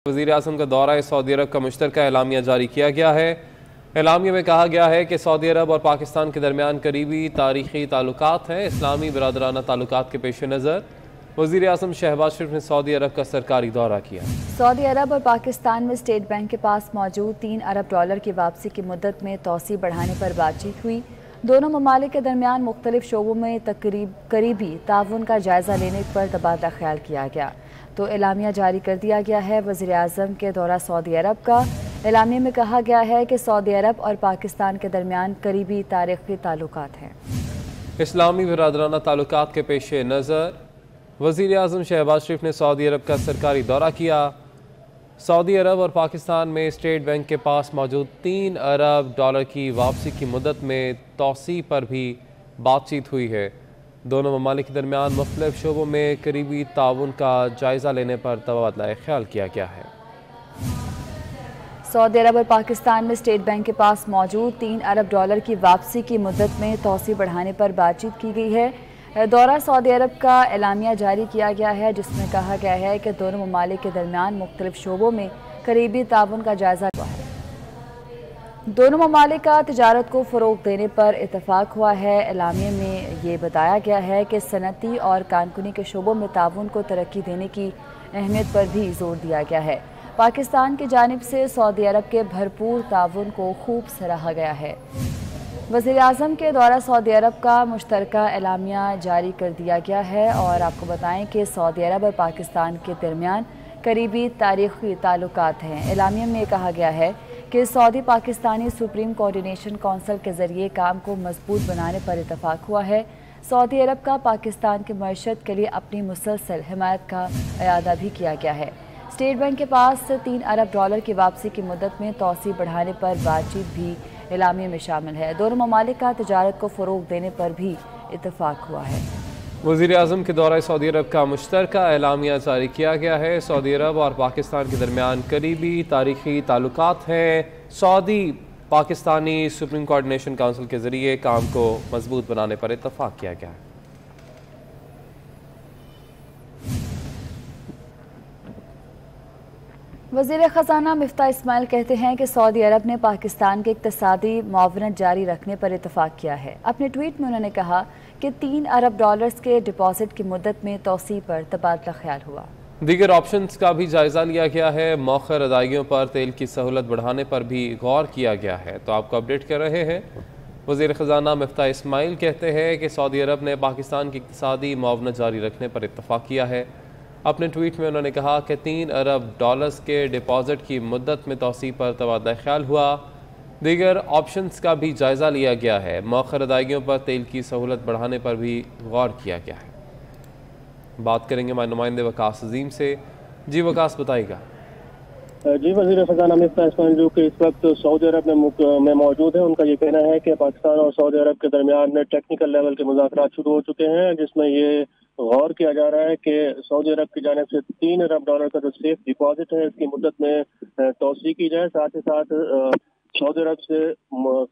वज़ीर-ए-आज़म का दौरा सऊदी अरब का मुश्तरका एलामिया जारी किया गया है। एलामिया में कहा गया है कि सऊदी अरब और पाकिस्तान के दरमियान करीबी तारीख़ी ताल्लुकात हैं। इस्लामी बिरादराना ताल्लुकात के पेश नज़र वज़ीर-ए-आज़म शहबाज शरीफ ने सऊदी अरब का सरकारी दौरा किया। सऊदी अरब और पाकिस्तान में स्टेट बैंक के पास मौजूद $3 अरब की वापसी की मुद्दत में तोसी बढ़ाने पर बातचीत हुई। दोनों ममालिक के दरमियान मुख्तलिफ शोबों में करीबी ताउन का जायज़ा लेने पर तबादला ख्याल किया गया तो एलामिया जारी कर दिया गया है। वज़ीर-ए-आज़म के दौरा सऊदी अरब का एलामिया में कहा गया है कि सऊदी अरब और पाकिस्तान के दरमियान करीबी तारीख़ी ताल्लुकात हैं। इस्लामी बिरादराना ताल्लुकात के पेश नज़र वज़ीर-ए-आज़म शहबाज शरीफ ने सऊदी अरब का सरकारी दौरा किया। सऊदी अरब और पाकिस्तान में स्टेट बैंक के पास मौजूद $3 अरब की वापसी की मुद्दत में तोसी पर भी बातचीत हुई है। दोनों ममालिक के दरमियान मुख्तलिफ शोबों में करीबी ताउन का जायज़ा लेने पर तबादला ख्याल किया गया है। सऊदी अरब और पाकिस्तान में स्टेट बैंक के पास मौजूद $3 अरब की वापसी की मुद्दत में तोसी बढ़ाने पर बातचीत की गई है। दौरा सऊदी अरब का एलामिया जारी किया गया है जिसमें कहा गया है कि दोनों ममालिक के दरमियान मुख्तलिफ शोबों में करीबी ताउन का जायज़ा हुआ है। दोनों ममालिक का तिजारत को फ़रोग़ देने पर इत्तफ़ाक़ हुआ है। एलामिया में ये बताया गया है कि सनती और कानूनी के शोबों में ताउन को तरक्की देने की अहमियत पर भी जोर दिया गया है। पाकिस्तान की जानिब से सऊदी अरब के भरपूर ताउन को खूब सराहा गया है। वज़ीर-ए-आज़म के दौरा सऊदी अरब का मुश्तरका एलामिया जारी कर दिया गया है और आपको बताएं कि सऊदी अरब और पाकिस्तान के दरमियान करीबी तारीख़ी ताल्लुकात हैं। एलामिया में कहा गया है कि Saudi Pakistani supreme coordination council के ज़रिए काम को मजबूत बनाने पर इत्तफ़ाक़ हुआ है। सऊदी अरब का पाकिस्तान की मईशत के लिए अपनी मुसलसल हिमायत का इयादा भी किया गया है। स्टेट बैंक के पास $3 अरब की वापसी की मुद्दत में तोसी बढ़ाने पर बातचीत भी एलामिया में शामिल है। दोनों ममालिक का तिजारत को फ़रोग़ देने पर भी इत्तफ़ाक़ हुआ है। वज़ीर-ए-आज़म के दौरा सऊदी अरब का मुश्तरका एलामिया जारी किया गया है। सऊदी अरब और पाकिस्तान के दरमियान करीबी तारीख़ी ताल्लुकात हैं। Saudi Pakistani supreme coordination council के ज़रिए काम को मजबूत बनाने पर इत्तफ़ाक़ किया गया है। वज़ीर ख़ज़ाना मिफ्ता इस्माइल कहते हैं कि सऊदी अरब ने पाकिस्तान के इक़्तिसादी मुआवनत जारी रखने पर इत्तफ़ाक़ किया है। अपने ट्वीट में उन्होंने कहा कि $3 अरब के डिपॉजिट की मुद्दत में तोसी पर तबादला ख्याल हुआ। दीगर ऑप्शंस का भी जायज़ा लिया गया है। मौखर अदायगियों पर तेल की सहूलत बढ़ाने पर भी गौर किया गया है। तो आपको अपडेट कर रहे हैं। वज़ीर ख़ज़ाना मिफ्ता इस्माइल कहते हैं कि सऊदी अरब ने पाकिस्तान की इक़्तिसादी मुआवनत जारी रखने पर इत्तफ़ाक़ किया है। अपने ट्वीट में उन्होंने कहा कि $3 अरब के डिपॉजिट की मुद्दत में तोसी पर तबादला ख्याल हुआ। दीगर ऑप्शंस का भी जायज़ा लिया गया है। मौखर अदायगियों पर तेल की सहूलत बढ़ाने पर भी गौर किया गया है। बात करेंगे हमारे नुमाइंदे वकास अजीम से। जी वकास बताइएगा। जी वज़ीर ख़ज़ाना मिफ्ता इस्माइल जो कि इस वक्त सऊदी अरब में मौजूद है, उनका ये कहना है कि पाकिस्तान और सऊदी अरब के दरमियान टेक्निकल लेवल के मुज़ाकरात शुरू हो चुके हैं जिसमें ये गौर किया जा रहा है कि सऊदी अरब की जानिब से $3 अरब का जो सेफ डिपॉजिट है इसकी मुद्दत में तोसी की जाए। साथ ही साथ सऊदी अरब से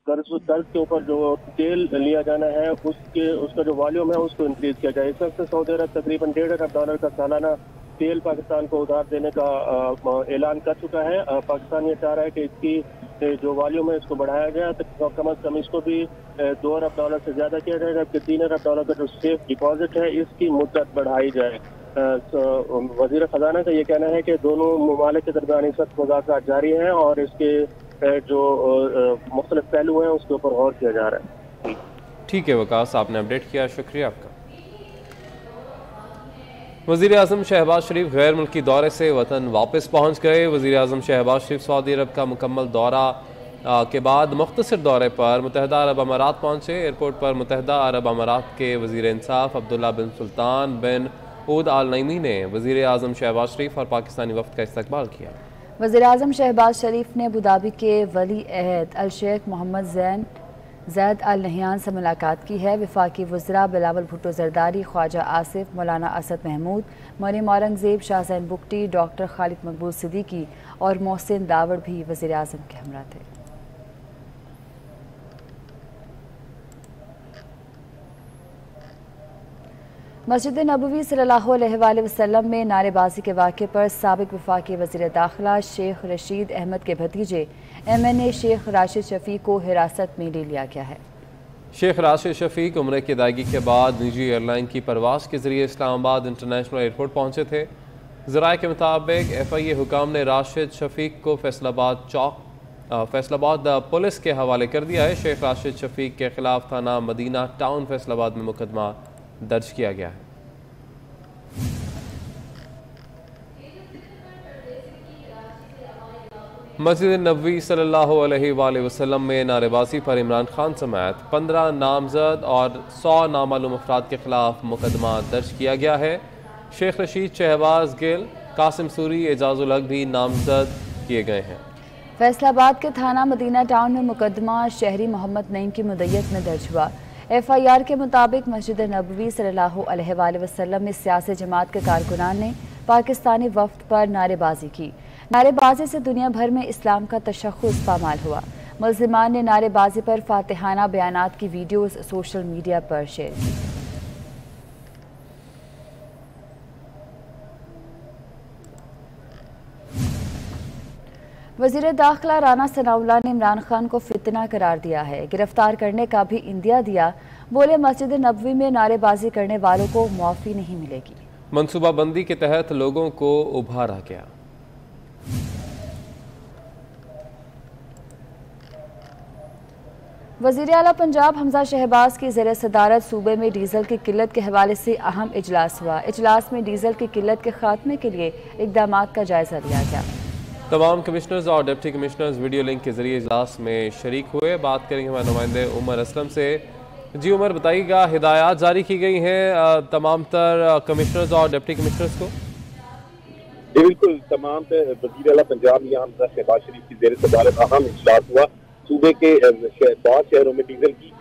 कर्ज के ऊपर जो तेल लिया जाना है उसका जो वॉल्यूम है उसको इंक्रीज किया जाए। इस वक्त सऊदी अरब तकरीबन $1.5 अरब का सालाना तेल पाकिस्तान को उधार देने का ऐलान कर चुका है। पाकिस्तान ये चाह रहा है कि इसकी जो वॉल्यूम है इसको बढ़ाया जाए तो कम अज कम इसको भी $2 अरब से ज़्यादा किया जाए, जबकि $3 अरब का जो सेफ डिपॉजिट है इसकी मुद्दत बढ़ाई जाए। वज़ीर ख़ज़ाना का ये कहना है कि दोनों ममालिक के दरमियान इस वक्त मुज़ाकरात जारी हैं और इसके जो मुख्तलिफ पहलू हैं उसके ऊपर गौर किया जा रहा है। ठीक है वकास, आपने अपडेट किया, शुक्रिया आपका। वज़ीर-ए-आज़म शहबाज शरीफ गैर मुल्की दौरे से वतन वापस पहुँच गए। वज़ीर-ए-आज़म शहबाज शरीफ सऊदी अरब का मुकम्मल दौरा के बाद मुख्तसर दौरे पर मुत्तहिदा अरब अमारात पहुँचे। एयरपोर्ट पर मुत्तहिदा अरब अमारात के वज़ीर इंसाफ अब्दुल्ला बिन सुल्तान बिन ऊद आल नईमी ने वज़ीर-ए-आज़म शहबाज शरीफ और पाकिस्तानी वफ़द का इस्तकबाल किया। वज़ीर-ए-आज़म शहबाज शरीफ ने अबू धाबी के वली अहद अल शेख मोहम्मद ज़ैद अल नहयान से मुलाकात की है। वफाकी वज़रा बिलावल भुट्टो ज़रदारी, ख्वाजा आसिफ, मौलाना असद महमूद, मरीम औरंगज़ेब, शाहज़ैन बुगटी, डॉक्टर खालिद मकबूल सिद्दीकी और मोहसिन दावड़ भी वज़ीर-ए-आज़म के हमरा थे। مسجد نبوی सल्लल्लाहु अलैहि वसल्लम में नारेबाजी के वाक़े पर साबिक वफाकी वज़ीर दाखिला शेख रशीद अहमद के भतीजे MNA शेख राशिद शफीक को हिरासत में ले लिया गया है। शेख राशिद शफीक उम्र की अदायगी के बाद निजी एयरलाइन की परवाज के जरिए इस्लामाबाद इंटरनेशनल एयरपोर्ट पहुंचे थे। ज़राए के मुताबिक FIA हुकाम ने राशिद शफीक को फैसलाबाद पुलिस के हवाले कर दिया है। शेख राशिद शफीक के खिलाफ थाना मदीना टाउन फैसलाबाद में मुकदमा दर्ज किया गया है। मस्जिद नबवी सल्लल्लाहु अलैहि वसल्लम में नारेबाजी पर इमरान खान समेत 15 नामजद और 100 नामालूम अफराद के खिलाफ मुकदमा दर्ज किया गया है। शेख रशीद, शहबाज गिल, कासिम सूरी, एजाजुल हक भी नामजद किए गए हैं। फैसलाबाद के थाना मदीना टाउन में मुकदमा शहरी मोहम्मद नईम की मुद्दत में दर्ज हुआ। FIR के मुताबिक मस्जिद नबवी सल्लल्लाहु अलैहि वसल्लम में सियासी जमात के कारकुनान ने पाकिस्तानी वफ्द पर नारेबाजी की। नारेबाजी से दुनिया भर में इस्लाम का तशख़्ख़ुस पामाल हुआ। मुल्ज़िमान ने नारेबाजी पर फातिहाना बयानात की वीडियोज़ सोशल मीडिया पर शेयर की। वज़ीर दाखिला राना सनाउल्लाह ने इमरान खान को फितना करार दिया है। गिरफ्तार करने का भी इंदिया दिया। बोले मस्जिद नबवी में नारेबाजी करने वालों को मुआफ़ी नहीं मिलेगी। मनसूबाबंदी के तहत लोगों को उभारा गया। वज़ीर आला पंजाब हमजा शहबाज की ज़ेर सदारत सूबे में डीज़ल की किल्लत के हवाले से अहम इजलास हुआ। इजलास में डीज़ल की किल्लत के खात्मे के लिए इक़दामात का जायज़ा लिया गया। तमाम कमिश्नर्स और डिप्टी कमिश्नर्स वीडियो लिंक के जरिए इजलास में शरीक हुए। बात करेंगे हमारे नुमाइंदे उमर असलम से। जी उमर, बताइएगा, हिदायत जारी की गई हैं तमाम तर कमिश्नर्स और डिप्टी कमिश्नर्स को? जी बिल्कुल, तमाम वज़ीर आला पंजाब यहाँ हमजा शहबाज शरीफ की ज़ेर सदारत अहम इजलास हुआ। सूबे के बहुत शहरों में डीजल की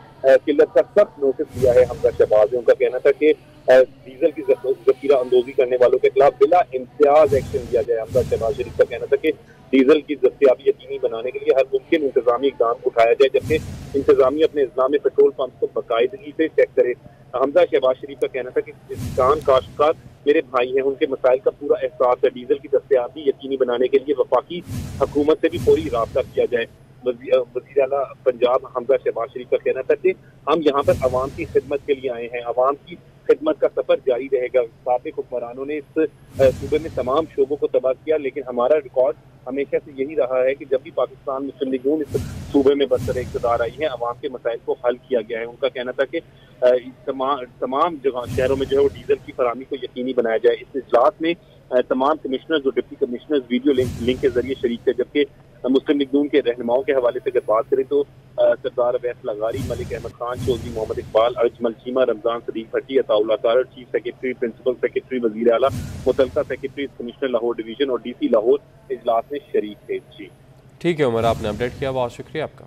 किल्लत का सख्त नोटिस दिया है हमजा शहबाज ने। उनका कहना था कि डीजल की जखीरा अंदोजी करने वालों के खिलाफ बिला इम्तियाज एक्शन लिया जाए। हमजा शहबाज शरीफ का कहना था कि डीजल की दस्तियाबी यकीनी बनाने के लिए हर मुमकिन इंतजामी इकदाम उठाया जाए, जबकि इंतजामिया अपने इस्लाम में पेट्रोल पंप को बाकायदगी से चेक करे। हमजा शहबाज शरीफ का कहना था कि किसान काश्तकार मेरे भाई हैं, उनके मसाइल का पूरा एहसास है। डीजल की दस्तियाबी यकीनी बनाने के लिए वफाकी हुकूमत से भी फौरी राब्ता किया जाए। वज़ीर आला पंजाब हमजा शहबाज शरीफ का कहना था कि हम यहाँ पर अवाम की खिदमत के लिए आए हैं, अवाम की खिदमत का सफर जारी रहेगा। साबिक हुक्मरानों ने इस सूबे में तमाम शोबों को तबाह किया, लेकिन हमारा रिकॉर्ड हमेशा से यही रहा है कि जब भी पाकिस्तान मुस्लिम लीग नून इस सूबे में बरसर इक़्तिदार आई है, अवाम के मसाइल को हल किया गया है। उनका कहना था कि तमाम जगह शहरों में जो है वो डीजल की फराहमी को यकीनी बनाया जाए। इस इजलास में तमाम कमिश्नर्स और डिप्टी कमिश्नर्स वीडियो लिंक के जरिए शरीक थे, जबकि मुस्लिम लीग नून के रहनुमाओं के हवाले से अगर बात करें तो सरदार अवैस लगारी, Malik Ahmad Khan, Chaudhry Muhammad Iqbal, Ajmal Cheema, Ramzan Sadiq Bhatti, Ataullah Tarar, chief secretary, principal secretary वज़ीर आला, मुतल्लिका सेक्रेटरी, कमिश्नर लाहौर डिवीजन और DC लाहौर इजलास में शरीक थे। जी ठीक है उमर, आपने अपडेट किया, बहुत शुक्रिया आपका।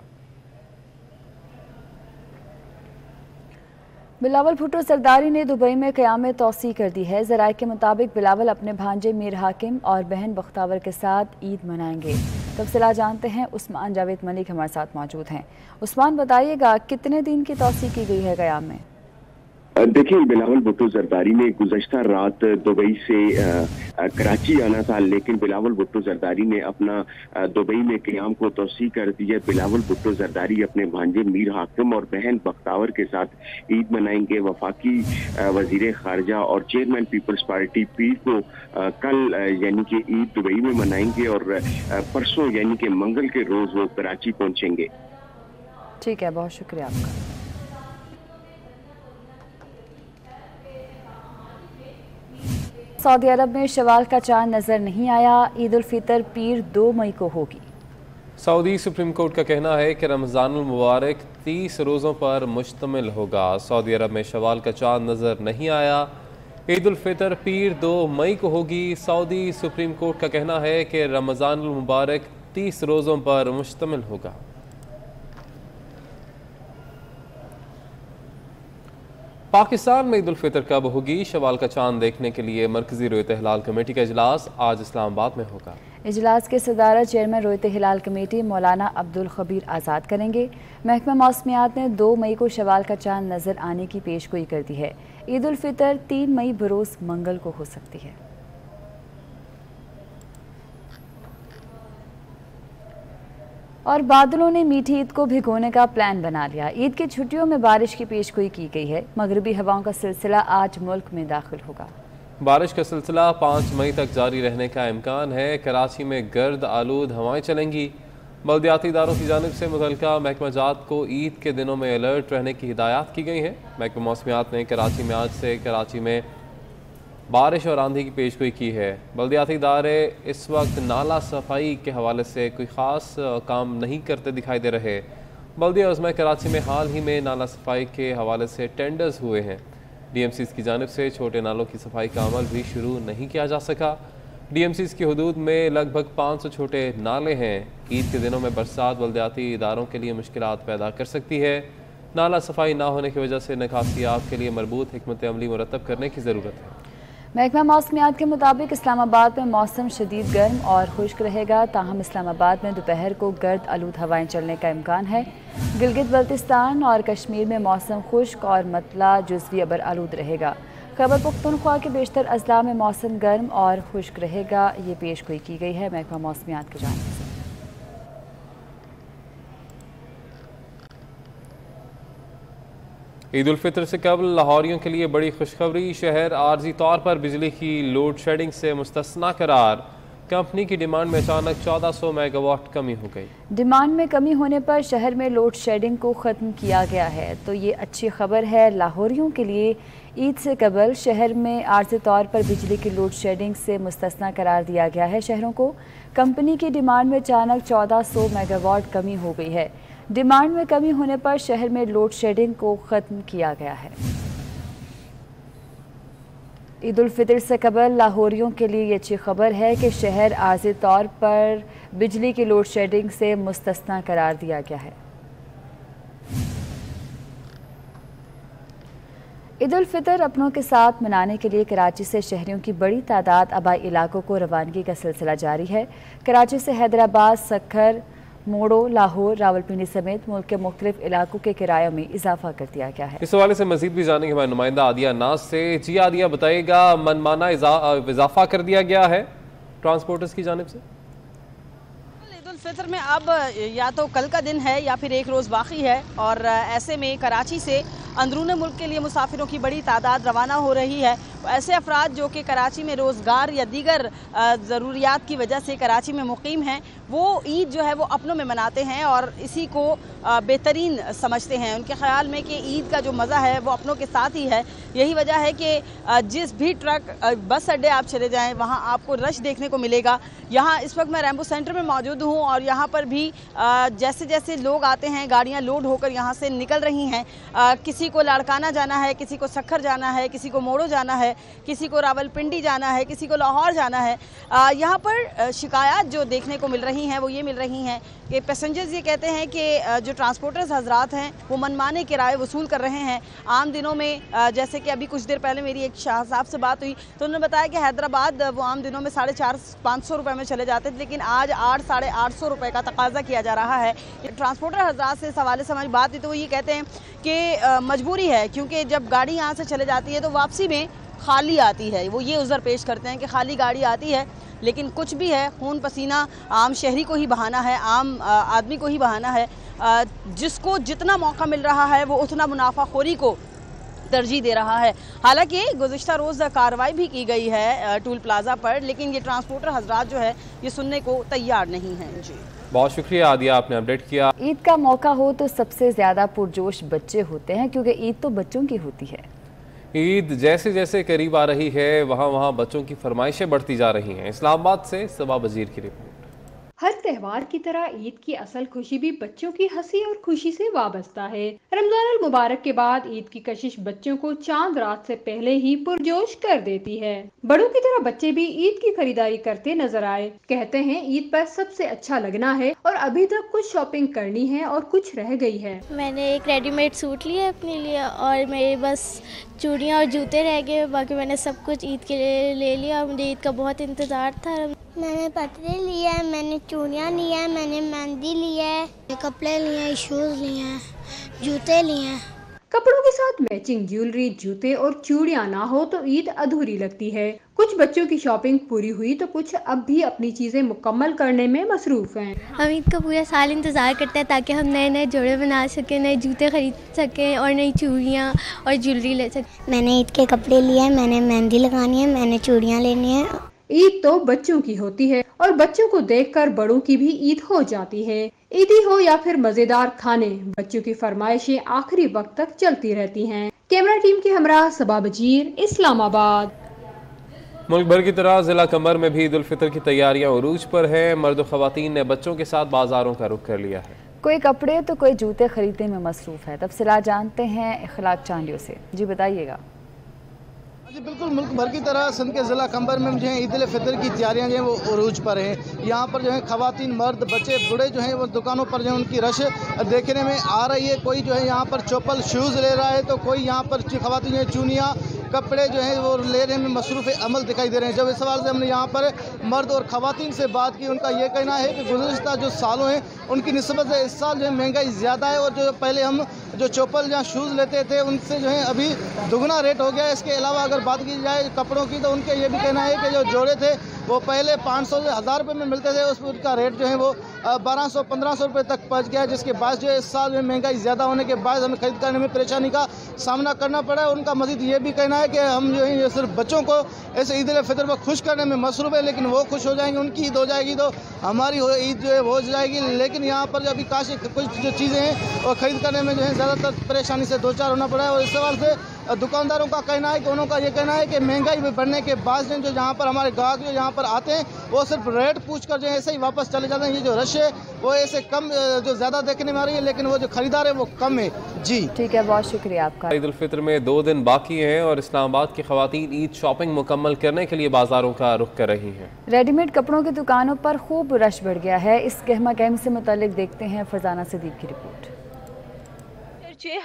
बिलावल भुट्टो जरदारी ने दुबई में क़याम में तौसी कर दी है। ज़राए के मुताबिक बिलावल अपने भांजे मीर हाकिम और बहन बख्तावर के साथ ईद मनाएंगे। तफसीलात जानते हैं, उस्मान जावेद मलिक हमारे साथ मौजूद हैं। उस्मान, बताइएगा कितने दिन की तौसी की गई है क़याम में? देखिए, बिलावल भुट्टो जरदारी ने गुज़श्ता रात दुबई से कराची आना था, लेकिन बिलावल भुट्टो जरदारी ने अपना दुबई में क़याम को तौसी कर दिया। बिलावल भुट्टो जरदारी अपने भांजे मीर हाकिम और बहन बख्तावर के साथ ईद मनाएंगे। वफाकी वज़ीर ख़ारजा और चेयरमैन पीपल्स पार्टी पीर को कल यानी कि ईद दुबई में मनाएंगे और परसों यानी कि मंगल के रोज़ वो कराची पहुँचेंगे। ठीक है, बहुत शुक्रिया आपका। सऊदी अरब में शवाल का चांद नजर नहीं आया। ईद उल फितर पीर 2 मई को होगी। सऊदी सुप्रीम कोर्ट का कहना है कि रमज़ानुल मुबारक 30 रोज़ों पर मुश्तमिल होगा। सऊदी अरब में शवाल का चांद नजर नहीं आया। ईद उल फितर पीर 2 मई को होगी। सऊदी सुप्रीम कोर्ट का कहना है कि रमज़ानुल मुबारक 30 रोज़ों पर मुश्तमिल होगा। पाकिस्तान में ईद उल फितर कब होगी? शवाल का चांद देखने के लिए मरकजी रोयत हिलाल कमेटी का इजलास आज इस्लामाबाद में होगा। اجلاس کی صدارت چیئرمین رویت ہلال کمیٹی مولانا عبدل خبیر آزاد کریں گے۔ محکمہ موسمیات نے 2 مئی کو شوال کا چاند نظر آنے کی پیشگوئی کر دی ہے۔ عید الفطر 3 مئی بروز منگل کو ہو سکتی ہے۔ اور بادلوں نے میٹھی عید کو بھگونے کا پلان بنا لیا۔ عید کی چھٹیوں میں بارش کی پیشگوئی کی گئی ہے۔ مغربی ہواؤں کا سلسلہ آج ملک میں داخل ہوگا۔ بارش کا سلسلہ 5 مئی تک جاری رہنے کا امکان ہے۔ کراچی میں گرد آلود ہوائیں چلیں گی۔ بلدیاتی اداروں کی جانب سے متعلقہ محکمہ جات کو عید کے دنوں میں الرٹ رہنے کی ہدایات کی گئی ہیں۔ محکمہ موسمیات نے کراچی میں آج سے کراچی میں بارش اور آندھی کی پیشگوئی کی ہے۔ بلدیاتی ادارے اس وقت نالہ صفائی کے حوالے سے کوئی خاص کام نہیں کرتے دکھائی دے رہے۔ بلدیہ عظمہ کراچی میں حال ہی میں نالہ صفائی کے حوالے سے ٹینڈرز ہوئے ہیں۔ ڈی ایم سیز کی جانب سے چھوٹے نالوں کی صفائی کا عمل بھی شروع نہیں کیا جا سکا۔ ڈی ایم سیز کی حدود میں لگ بھگ 500 چھوٹے نالے ہیں۔ عید کے دنوں میں برسات بلدیاتی اداروں کے لیے مشکلات پیدا کر سکتی ہے۔ نالہ صفائی نہ ہونے کی وجہ سے نکاسی آب کے لیے مربوط حکمت عملی مرتب کرنے کی ضرورت ہے۔ محکمہ موسمیات کے مطابق اسلام آباد میں موسم شدید گرم اور خشک رہے گا، تاہم اسلام آباد میں دوپہر کو گرد آلود ہوائیں چلنے کا امکان ہے۔ گلگت بلتستان اور کشمیر میں موسم خشک اور مطلع جزوی ابر آلود رہے گا۔ خیبر پختونخوا کے بیشتر اضلاع میں موسم گرم اور خشک رہے گا، یہ پیشگوئی کی گئی ہے محکمہ موسمیات کی جانب سے۔ عید الفطر سے قبل لاہوریوں کے لیے بڑی خوشخبری، شہر عارضی طور پر بجلی کی لوڈ شیڈنگ سے مستثنیٰ قرار۔ کمپنی کی ڈیمانڈ میں اچانک 1400 میگا واٹ کمی ہو گئی۔ ڈیمانڈ میں کمی ہونے پر شہر میں لوڈ شیڈنگ کو ختم کیا گیا ہے، تو یہ اچھی خبر ہے لاہوریوں کے لیے۔ عید سے قبل شہر میں عارضی طور پر بجلی کی لوڈ شیڈنگ سے مستثنیٰ قرار دیا گیا ہے شہروں کو۔ کمپنی کی ڈیمانڈ میں اچانک 1400 میگا واٹ کمی ہو گئی ہے۔ ڈیمانڈ میں کمی ہونے پر شہر میں لوڈ شیڈنگ کو ختم کیا گیا ہے۔ عید الفطر سے قبل لاہوریوں کے لیے یہ اچھی خبر ہے کہ شہر عارضی طور پر بجلی کی لوڈ شیڈنگ سے مستثنیٰ قرار دیا گیا ہے۔ عید الفطر اپنوں کے ساتھ منانے کے لیے کراچی سے شہریوں کی بڑی تعداد آبائی علاقوں کو روانگی کا سلسلہ جاری ہے۔ کراچی سے حیدرآباد، سکھر، موڑو، لاہور، راولپنڈی سمیت ملک کے مختلف علاقوں کے کرایوں میں اضافہ کر دیا گیا ہے۔ اس حوالے سے مزید بھی جانیں گے ہمارے نمائندہ عادیہ ناز سے۔ جی عادیہ، بتائیے گا منمانا اضافہ کر دیا گیا ہے ٹرانسپورٹرز کی جانب سے؟ عید الفطر میں اب یا تو کل کا دن ہے یا پھر ایک روز باقی ہے، اور ایسے میں کراچی سے اندرون ملک کے لیے مسافروں کی بڑی تعداد روانہ ہو رہی ہے۔ ایسے افراد جو کہ کراچی میں روزگار یا دیگر ضروریات کی وجہ سے کراچی میں مقیم ہیں، وہ عید جو ہے وہ اپنوں میں مناتے ہیں اور اسی کو بہترین سمجھتے ہیں۔ ان کے خیال میں کہ عید کا جو مزہ ہے وہ اپنوں کے ساتھ ہی ہے۔ یہی وجہ ہے کہ جس بھی ٹرک بس اڈے آپ چلے جائیں وہاں آپ کو رش دیکھنے کو ملے گا۔ یہاں اس وقت میں ریمبو سینٹر میں موجود ہوں اور یہاں پر بھی جیسے جیسے لوگ آتے ہیں گاڑیاں لوڈ ہو کر یہاں سے نکل رہی ہیں۔ کسی کو لاڑکانہ جانا ہے، کسی کو سکھر جانا ہے، کسی کو موڑو جانا ہے، کسی کو راولپنڈی جانا ہے، کسی کو لاہور جانا ہے۔ یہاں پر شکایات جو دیکھنے کو مل رہی ہیں وہ یہ مل رہی ہیں کہ پیسنجرز یہ کہتے ہیں کہ جو ٹرانسپورٹرز حضرات ہیں وہ منمانے کرائے وصول کر رہے ہیں۔ عام دنوں میں جیسے کہ ابھی کچھ دیر پہلے میری ایک شاہ صاحب سے بات ہوئی تو انہوں نے بتایا کہ حیدرآباد وہ عام دنوں میں 450-500 روپے میں چلے جاتے تھے، لیکن آج 800-850 روپے کا تقاضا کیا جا رہا ہے۔ ٹرانسپورٹر حضرات سے اس حوالے سے ہماری بات ہوئی تو وہ یہ کہتے ہیں کہ مجبوری ہے، کیونکہ جب گاڑی یہاں سے چلے جاتی ہے تو واپسی میں خالی آتی ہے۔ وہ یہ عذر پیش کرتے ہیں کہ خالی گاڑی آتی ہے لیکن کچھ بھی ہے، خون پسینہ عام شہری کو ہی بہانا ہے، عام آدمی کو ہی بہانا ہے۔ جس کو جتنا موقع مل رہا ہے وہ اتنا منافع خوری کو ترجیح دے رہا ہے۔ حالانکہ گزشتہ روز کارروائی بھی کی گئی ہے ٹول پلازا پر، لیکن یہ ٹرانسپورٹر حضرات جو ہے یہ سننے کو تیار نہیں ہیں۔ جی بہت شکریہ عادیہ، آپ نے اپڈیٹ کیا۔ عید کا موقع ہو تو سب سے زیادہ پرجوش بچے ہوتے ہیں، کیونکہ عید تو بچوں کی ہوتی ہے۔ عید جیسے جیسے قریب آ رہی ہے وہاں بچوں کی فرمائشیں بڑھتی جا رہی ہیں۔ اسلام آباد سے صبا وزیر کی رپورٹ۔ ہر تہوار کی طرح عید کی اصل خوشی بھی بچوں کی ہنسی اور خوشی سے وابستہ ہے۔ رمضان المبارک کے بعد عید کی کشش بچوں کو چاند رات سے پہلے ہی پرجوش کر دیتی ہے۔ بڑوں کی طرح بچے بھی عید کی خریداری کرتے نظر آئے۔ کہتے ہیں عید پر سب سے اچھا لگنا ہے اور ابھی تک کچھ شاپنگ کرنی ہے اور کچھ رہ گئی ہے۔ میں نے ایک ریڈی میڈ سوٹ لیا اپنے لیے اور میرے بس چوڑیاں اور جوتے رہ گئے، باقی میں نے سب کچھ عید کے لیے لے لیا۔ مجھے عید کا بہت انتظار تھا۔ میں نے پتلے لیا ہے، میں نے چوڑیاں لیا ہے، میں نے مہندی لیا ہے، کپڑے لیے ہیں، شوز لیے ہیں، جوتے لیے ہیں۔ کپڑوں کے ساتھ میچنگ جیولری، جوتے اور چوڑیاں نہ ہو تو عید ادھوری لگتی ہے۔ کچھ بچوں کی شاپنگ پوری ہوئی تو کچھ اب بھی اپنی چیزیں مکمل کرنے میں مصروف ہیں۔ ہم عید کا پورا سال انتظار کرتے ہیں تاکہ ہم نئے نئے جوڑے بنا سکیں، نئے جوتے خرید سکیں اور نئی چوڑیاں اور جیولری لے سکیں۔ میں نے عید کے کپڑے لیے ہیں، میں نے مہندی لگانی ہے، میں نے چوڑیاں لینی ہیں۔ عید تو بچوں کی ہوتی ہے اور بچوں کو دیکھ کر بڑوں کی بھی عید ہو جاتی ہے۔ عیدی ہو یا پھر مزیدار کھانے، بچوں کی فرمائشیں آخری وقت تک چلتی رہتی ہیں۔ کیمرہ ٹیم کے ہمراہ صبا بجیر، اسلام آباد۔ ملک بھر کی طرح ضلع قمر میں بھی عید الفطر کی تیاریاں عروج پر ہیں۔ مرد و خواتین نے بچوں کے ساتھ بازاروں کا رخ کر لیا ہے۔ کوئی کپڑے تو کوئی جوتے خریدنے میں مصروف ہے۔ تفصیلات جانتے ہیں اخلاق چانڈیو سے۔ جی بتائیے گا۔ جی بالکل، ملک بھر کی طرح سندھ کے ضلع قمبر میں جو ہے عید الفطر کی تیاریاں جو ہیں وہ عروج پر ہیں۔ یہاں پر جو ہے خواتین، مرد، بچے، بوڑھے جو ہیں وہ دکانوں پر جو ہے ان کی رش دیکھنے میں آ رہی ہے۔ کوئی جو ہے یہاں پر چوپل، شوز لے رہا ہے تو کوئی یہاں پر خواتین جو ہے چونیاں، کپڑے جو ہیں وہ لینے میں مصروف عمل دکھائی دے رہے ہیں۔ جب اس سوال سے ہم نے یہاں پر مرد اور خواتین سے بات کی، ان کا یہ کہنا ہے کہ گزشتہ جو سالوں ہیں ان کی نسبت سے اس سال جو ہے مہنگائی زیادہ ہے اور جو پہلے ہم جو چوپل یا شوز لیتے تھے ان سے جو ہے ابھی دگنا ریٹ ہو گیا ہے۔ اس کے علاوہ اگر بات کی جائے کپڑوں کی تو ان کے یہ بھی کہنا ہے کہ جو جوڑے تھے وہ پہلے 500 سے 1000 روپے میں ملتے تھے، اس کا ریٹ جو ہے وہ 1200-1500 روپے تک پہنچ گیا ہے، جس کے باعث جو ہے اس سال جو مہنگائی زیادہ ہونے کے باعث ہمیں خرید کرنے میں پریشانی کا سامنا کرنا پڑا ہے۔ ان کا مزید یہ بھی کہنا ہے کہ ہم جو ہے یہ صرف بچوں کو اس عید الفطر پر خوش کرنے میں مصروف ہے، لیکن وہ خوش ہو جائیں گے، ان کی عید ہو جائے گی تو ہماری عید جو ہے وہ ہو جائے گی۔ لیکن یہاں پر جو ابھی کاشی کچھ جو چیزیں ہیں وہ خرید کرنے میں جو ہے زیادہ تر پریشانی سے دوچار ہونا پڑا ہے۔ اور اس سوال سے دکانداروں کا کہنا ہے کہ انہوں کا یہ کہنا ہے کہ مہنگائی بڑھنے کے بعد جو یہاں پر ہمارے گاہک جو یہاں پر آتے ہیں وہ صرف ریٹ پوچھ کر جو ہے ایسے ہی واپس چلے جاتے ہیں۔ یہ جو رش ہے وہ ایسے کم جو زیادہ دیکھنے میں آ رہی ہے، لیکن وہ جو خریدار ہے وہ کم ہے۔ جی ٹھیک ہے، بہت شکریہ آپ کا۔ عید الفطر میں 2 دن باقی ہیں اور اسلام آباد کی خواتین عید شاپنگ مکمل کرنے کے لیے بازاروں کا رخ کر رہی ہیں۔ ریڈی میڈ کپڑوں کی دکانوں پر خوب رش بڑھ گیا ہے۔ اس گہما گہمی سے متعلق دیکھتے ہیں فرزانہ صدیق کی رپورٹ۔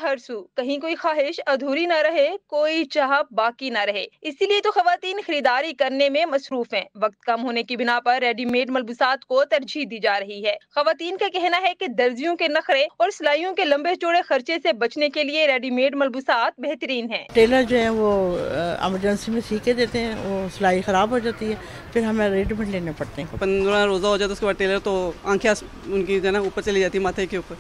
ہر سو کہیں کوئی خواہش ادھوری نہ رہے، کوئی چاہ باقی نہ رہے، اسی لیے تو خواتین خریداری کرنے میں مصروف ہیں۔ وقت کم ہونے کی بنا پر ریڈی میڈ ملبوسات کو ترجیح دی جا رہی ہے۔ خواتین کا کہنا ہے کہ درزیوں کے نخرے اور سلائیوں کے لمبے چوڑے خرچے سے بچنے کے لیے ریڈی میڈ ملبوسات بہترین ہیں۔ ٹیلر جو ہیں وہ ایمرجنسی میں سی کے دیتے ہیں، وہ سلائی خراب ہو جاتی ہے، پھر ہمیں ریڈی میڈ لینے پڑتے ہیں۔ 15 روزہ ہو جاتا ہے اس کے بعد ٹیلر تو آنکھیں ان کی جو ہے نا اوپر چلی جاتی ہے ماتھے کے اوپر،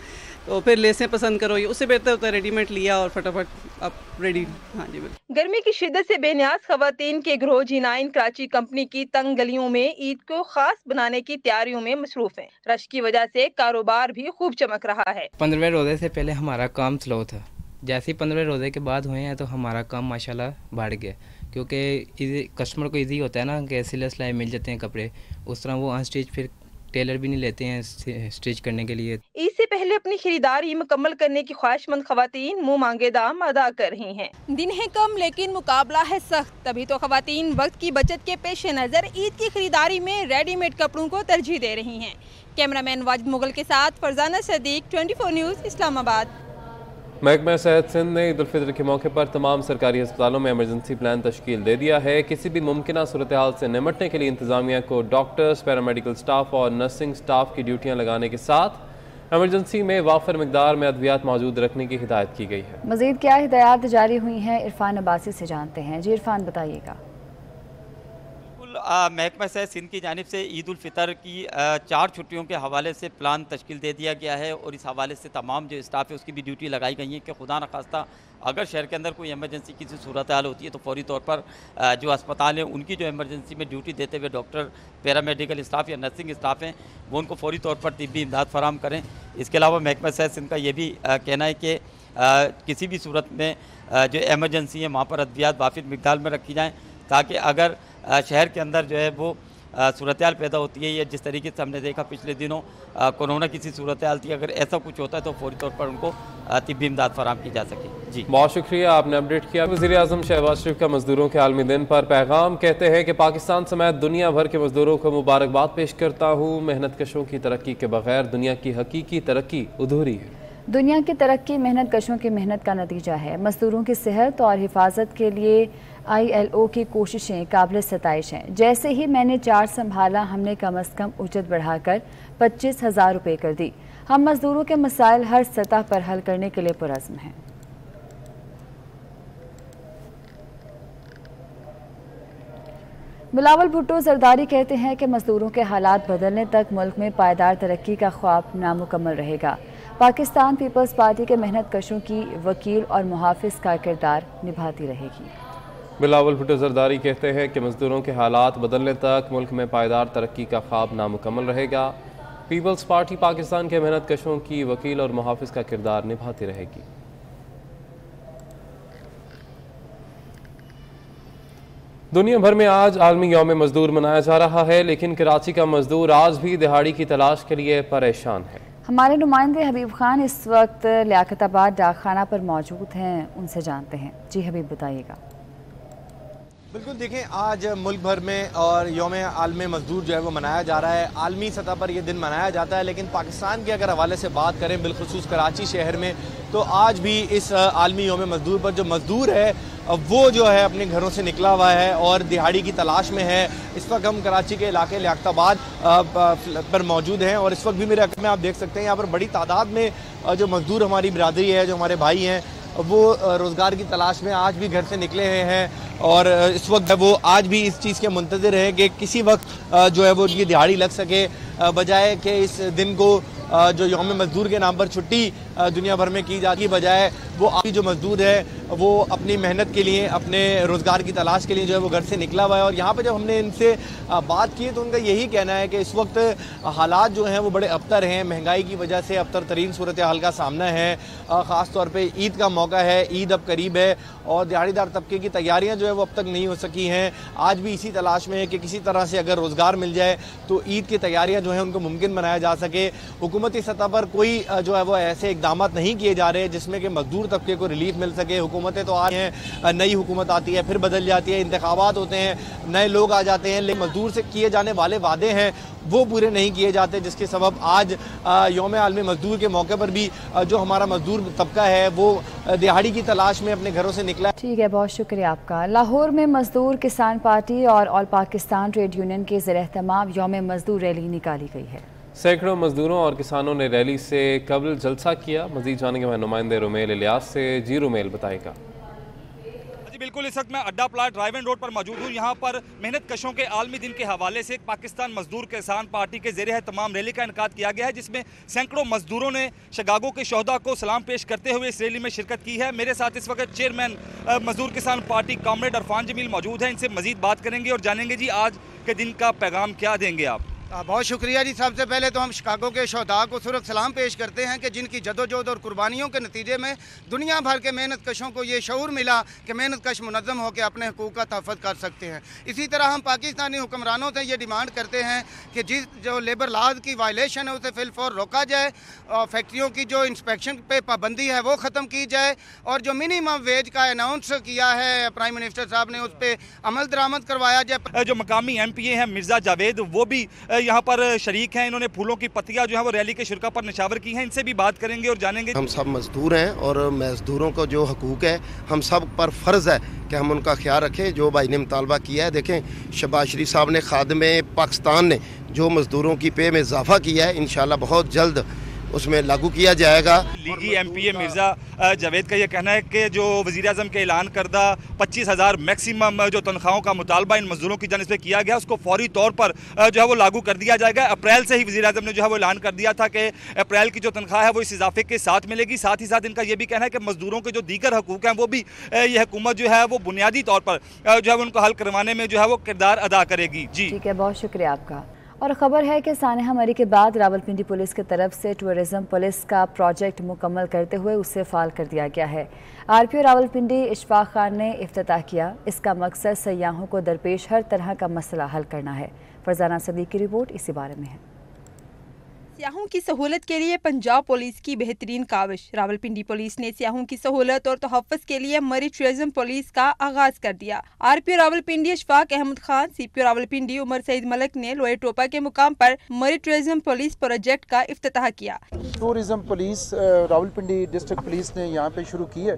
تو پھر لیسیں پسند کرو، اس سے بہتر ہوتا ہے ریڈی میڈ لیا اور فٹافٹ آپ ریڈی۔ ہاں جی بالکل۔ گرمی کی شدت سے بے نیاز خواتین کے گروہ G9 کراچی کمپنی کی تنگ گلیوں میں عید کو خاص بنانے کی تیاریوں میں مصروف ہیں۔ رش کی وجہ سے کاروبار بھی خوب چمک رہا ہے۔ 15ویں روزے سے پہلے ہمارا کام سلو تھا، جیسے ہی 15ویں روزے کے بعد ہوئے ہیں تو ہمارا کام ماشاءاللہ بڑھ گیا، کیونکہ کسٹمر کو ایزی ہوتا ہے نا کہ سلائی مل جاتے ہیں کپڑے، اس طرح وہ انسٹیچ پھر ٹیلر بھی نہیں لیتے ہیں اسٹیچ کرنے کے لیے۔ عید سے پہلے اپنی خریداری مکمل کرنے کی خواہش مند خواتین منہ مانگے دام ادا کر رہی ہیں۔ دن ہے کم لیکن مقابلہ ہے سخت، تبھی تو خواتین وقت کی بچت کے پیش نظر عید کی خریداری میں ریڈی میڈ کپڑوں کو ترجیح دے رہی ہیں۔ کیمرہ مین واجد مغل کے ساتھ فرزانہ صدیق، 24 نیوز، اسلام آباد۔ محکمہ صحت سندھ نے عید الفطر کے موقع پر تمام سرکاری ہسپتالوں میں ایمرجنسی پلان تشکیل دے دیا ہے۔ کسی بھی ممکنہ صورتحال سے نمٹنے کے لیے انتظامیہ کو ڈاکٹرز، پیرامیڈیکل سٹاف اور نرسنگ سٹاف کی ڈیوٹیاں لگانے کے ساتھ ایمرجنسی میں وافر مقدار میں ادویات موجود رکھنے کی ہدایت کی گئی ہے۔ مزید کیا ہدایات جاری ہوئی ہیں، عرفان عباسی سے جانتے ہیں۔ جی عرفان بتائیے گا۔ محکمہ صحت سندھ کی جانب سے عید الفطر کی 4 چھٹیوں کے حوالے سے پلان تشکیل دے دیا گیا ہے اور اس حوالے سے تمام جو اسٹاف ہے اس کی بھی ڈیوٹی لگائی گئی ہے کہ خدا نخواستہ اگر شہر کے اندر کوئی ایمرجنسی کسی صورتحال ہوتی ہے تو فوری طور پر جو اسپتال ہیں ان کی جو ایمرجنسی میں ڈیوٹی دیتے ہوئے ڈاکٹر، پیرامیڈیکل اسٹاف یا نرسنگ اسٹاف ہیں وہ ان کو فوری طور پر طبی امداد فراہم کریں۔ اس کے علاوہ محکمہ صحت سندھ کا یہ بھی کہنا ہے کہ کسی بھی صورت میں جو ایمرجنسی ہے وہاں پر ادویات وافر مقدار میں رکھی جائیں تاکہ اگر شہر کے اندر جو ہے وہ صورتحال پیدا ہوتی ہے یا جس طریقے سے ہم نے دیکھا پچھلے دنوں کورونا کسی صورتحال تھی، اگر ایسا کچھ ہوتا ہے تو فوری طور پر ان کو طبی امداد فراہم کی جا سکے۔ جی بہت شکریہ، آپ نے اپڈیٹ کیا۔ وزیر اعظم شہباز شریف کا مزدوروں کے عالمی دن پر پیغام، کہتے ہیں کہ پاکستان سمیت دنیا بھر کے مزدوروں کو مبارکباد پیش کرتا ہوں۔ محنت کشوں کی ترقی کے بغیر دنیا کی حقیقی ترقی ادھوری ہے۔ دنیا کی ترقی محنت کشوں کی محنت کا نتیجہ ہے۔ مزدوروں کی صحت اور حفاظت کے لیے ILO की कोशिशें काबिल सताइश हैं। जैसे ही मैंने चार्ज संभाला हमने कम अज़ कम उजरत बढ़ाकर 25,000 रुपये कर दी। हम मजदूरों के मसाइल हर सतह पर हल करने के लिए पुरज़्म हैं। बिलावल भुट्टो जरदारी कहते हैं कि मजदूरों के हालात बदलने तक मुल्क में पायदार तरक्की का ख्वाब नामुकम्मल रहेगा। पाकिस्तान पीपल्स पार्टी के मेहनत कशों की वकील और मुहाफिज का किरदार निभाती रहेगी। बिलावल भुट्टो जरदारी कहते हैं कि मजदूरों के हालात बदलने तक मुल्क में पायदार तरक्की का ख्वाब नामुकम्मल रहेगा। पीपल्स पार्टी पाकिस्तान के मेहनत कशों की वकील और मुहाफिज का किरदार निभाती रहेगी। दुनिया भर में आज आलमी यौम मजदूर मनाया जा रहा है, लेकिन कराची का मजदूर आज भी दिहाड़ी की तलाश के लिए परेशान है। हमारे नुमाइंदे हबीब खान इस वक्त लियाकताबाद डाकखाना पर मौजूद हैं, उनसे जानते हैं। जी हबीब, बताइएगा। बिल्कुल, देखें आज मुल्क भर में और यौम आलमी मजदूर जो है वो मनाया जा रहा है। आलमी सतह पर यह दिन मनाया जाता है, लेकिन पाकिस्तान के अगर हवाले से बात करें बिलखुसूस कराची शहर में, तो आज भी इस आलमी यौम मजदूर पर जो मजदूर है वो जो है अपने घरों से निकला हुआ है और दिहाड़ी की तलाश में है। इस वक्त हम कराची के इलाके लियाकताबाद पर मौजूद हैं और इस वक्त भी मेरे हक़ में आप देख सकते हैं यहाँ पर बड़ी तादाद में जो मजदूर हमारी बिरादरी है, जो हमारे भाई हैं, वो रोज़गार की तलाश में आज भी घर से निकले हुए हैं और इस वक्त वो आज भी इस चीज़ के मुंतज़िर हैं कि किसी वक्त जो है वो उनकी दिहाड़ी लग सके, बजाय कि इस दिन को जो यौम मजदूर के नाम पर छुट्टी दुनिया भर में की जाती है, बजाय वो आज जो मजदूर है वो अपनी मेहनत के लिए, अपने रोज़गार की तलाश के लिए जो है वो घर से निकला हुआ है। और यहाँ पे जब हमने इनसे बात की तो उनका यही कहना है कि इस वक्त हालात जो हैं वो बड़े अबतर हैं, महंगाई की वजह से अबतर तरीन सूरत हाल का सामना है। ख़ास तौर पे ईद का मौका है, ईद अब करीब है और दिहाड़ीदार तबके की तैयारियाँ जो है वो अब तक नहीं हो सकी हैं। आज भी इसी तलाश में है कि किसी तरह से अगर रोज़गार मिल जाए तो ईद की तैयारियाँ जो हैं उनको मुमकिन बनाया जा सके। हुकूमती सतह पर कोई जो है वो ऐसे इकदाम नहीं किए जा रहे जिसमें कि मजदूर तबके को रिलीफ मिल सके। हुकूमतें तो आ रही हैं, नई हुकूमत आती है फिर बदल जाती है, इंतखाबात होते हैं, नए लोग आ जाते हैं, लेकिन मजदूर से किए जाने वाले वादे हैं वो पूरे नहीं किए जाते, जिसके सबब आज यौम आलमी मजदूर के मौके पर भी जो हमारा मजदूर तबका है वो दिहाड़ी की तलाश में अपने घरों से निकला। ठीक है, बहुत शुक्रिया आपका। लाहौर में मजदूर किसान पार्टी और ऑल पाकिस्तान ट्रेड यूनियन के ज़ेर-ए-एहतमाम यौम मजदूर रैली निकाली गई है। सैकड़ों मजदूरों और किसानों ने रैली से कबल जलसा किया। मजीद जानेंगे हमारे नुमाइंदे रुमेल इलियास से। जी रुमेल, बताएगा। जी बिल्कुल, इस वक्त मैं अड्डा प्लाट ड्राइव एंड रोड पर मौजूद हूँ। यहाँ पर मेहनत कशों के आलमी दिन के हवाले से पाकिस्तान मजदूर किसान पार्टी के ज़ेर तमाम रैली का इनकाद किया गया है, जिसमें सैकड़ों मजदूरों ने शिकागो के शोहदा को सलाम पेश करते हुए इस रैली में शिरकत की है। मेरे साथ इस वक्त चेयरमैन मजदूर किसान पार्टी कॉमरेड अरफान जमील मौजूद हैं। इनसे मजीद बात करेंगे और जानेंगे जी आज के दिन का पैगाम क्या देंगे आप। बहुत शुक्रिया जी। सबसे पहले तो हम शिकागो के शोहदा को सुरख सलाम पेश करते हैं कि जिनकी जदोजहद और कुर्बानियों के नतीजे में दुनिया भर के मेहनत कशों को ये शऊर मिला कि मेहनत कश मुनज़्ज़म होकर अपने हकूक़ का तहफ़्फ़ुज़ कर सकते हैं। इसी तरह हम पाकिस्तानी हुक्मरानों से ये डिमांड करते हैं कि जो लेबर लॉज की वायलेशन है उसे फिलफौर रोका जाए, और फैक्ट्रियों की जो इंस्पेक्शन पे पाबंदी है वो ख़त्म की जाए, और जो मिनिमम वेज का अनाउंस किया है प्राइम मिनिस्टर साहब ने उस पर अमल दरामद करवाया जाए। जो मकामी MPA हैं मिर्ज़ा जावेद, वो भी यहाँ पर शरीक हैं। इन्होंने फूलों की पत्तियां जो है वो रैली के शुरा पर निशावर की हैं। इनसे भी बात करेंगे और जानेंगे। हम सब मजदूर हैं और मजदूरों को जो हकूक़ है हम सब पर फ़र्ज़ है कि हम उनका ख्याल रखें। जो भाई ने मुतालबा किया है, देखें शहबाज शरीफ साहब ने खादिम पाकिस्तान ने जो मजदूरों की पे में इजाफा किया है, इंशाल्लाह बहुत जल्द उसमें लागू किया जाएगा। लीगी MPA मिर्ज़ा जावेद का ये कहना है कि जो वज़ीर-ए-आज़म के ऐलान करदा 25,000 मैक्सिमम जो तनख्वाहों का मुतालबा इन मजदूरों की जानिब से किया गया उसको फौरी तौर पर जो है वो लागू कर दिया जाएगा। अप्रैल से ही वज़ीर-ए-आज़म ने जो है वो ऐलान कर दिया था कि अप्रैल की जो तनख्वाह है वो इस इजाफे के साथ मिलेगी। साथ ही साथ इनका ये भी कहना है कि मजदूरों के जो दीगर हकूक़ हैं वो भी ये हुकूमत जो है वो बुनियादी तौर पर जो है उनको हल करवाने में जो है वो किरदार अदा करेगी। जी ठीक है, बहुत शुक्रिया आपका। और ख़बर है कि सानहा मरी के बाद रावलपिंडी पुलिस की तरफ से टूरिज़म पुलिस का प्रोजेक्ट मुकम्मल करते हुए उसे फ़ाल कर दिया गया है। RPO रावलपिंडी इशफाक खान ने इफ्तिताह किया। इसका मकसद सयाहों को दरपेश हर तरह का मसला हल करना है। फरजाना सदीक की रिपोर्ट इसी बारे में है। सियाहों की सहूलत के लिए पंजाब पुलिस की बेहतरीन काविश। रावलपिंडी पुलिस ने सियाहों की सहूलत और तहफ़्फ़ुज़ के लिए मरी टूरिज़म पुलिस का आगाज कर दिया। RPO रावलपिंडी इशफाक अहमद खान, CPO रावलपिंडी उमर सईद मलिक ने लोहे टोपा के मुकाम पर मरी टूरिज़म पुलिस प्रोजेक्ट का इफ्तिताह किया। Tourism police Rawalpindi district police ने यहाँ पे शुरू की है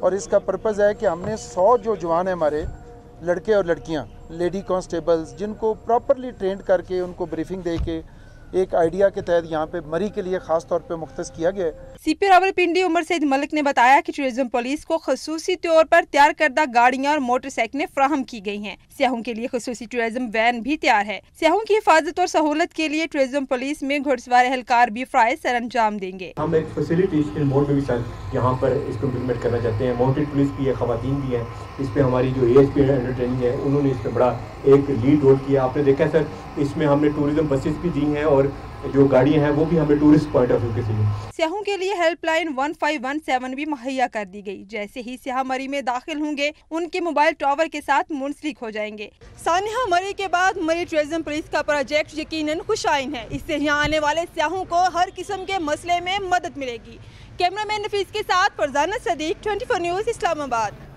और इसका पर्पज़ है कि हमने 100 जो जवान है हमारे लड़के और लड़कियां, लेडी कांस्टेबल्स, जिनको प्रॉपरली ट्रेंड करके उनको ब्रीफिंग दे के एक आइडिया के तहत यहाँ पे मरी के लिए खास तौर पे मुख्तस किया गया है। सीपी रावलपिंडी उमर सईद मलिक ने बताया कि टूरिज्म पुलिस को खसूसी तौर पर तैयार करदा गाड़ियाँ और मोटरसाइकिलें फ्राहम की गई हैं। सियाहों के लिए खसूसी टूरिज्म वैन भी तैयार है। सियाहों की हिफाजत और सहूलत के लिए टूरिज्म पुलिस में घुड़सवार एहलकार भी फराइज सर अंजाम देंगे। हम एक फैसिलिटी मोड में भी सर यहाँ पर इसको इम्प्लीमेंट करना चाहते हैं। माउंटेड पुलिस भी है, खवातीन भी है, इस पे हमारी जो ASP अंडर ट्रेनिंग है उन्होंने इस पे बड़ा एक लीड रोल किया। आपने देखा सर, इसमें हमने टूरिज्म बसेस भी दी हैं और जो गाड़ियां हैं वो भी हमें टूरिस्ट पॉइंट ऑफ व्यू के लिए। सियाहों के लिए हेल्पलाइन 1517 भी मुहैया कर दी गई। जैसे ही सियाह मरी में दाखिल होंगे उनके मोबाइल टावर के साथ मुंसलिक हो जाएंगे। सानिया मरी के बाद मरी टूरिज्म पुलिस का प्रोजेक्ट यकीनन खुशाइन है। इससे यहाँ आने वाले सियाहों को हर किस्म के मसले में मदद मिलेगी। कैमरामैन नफीस के साथ फरजाना सदीक, 24 न्यूज़, इस्लामाबाद।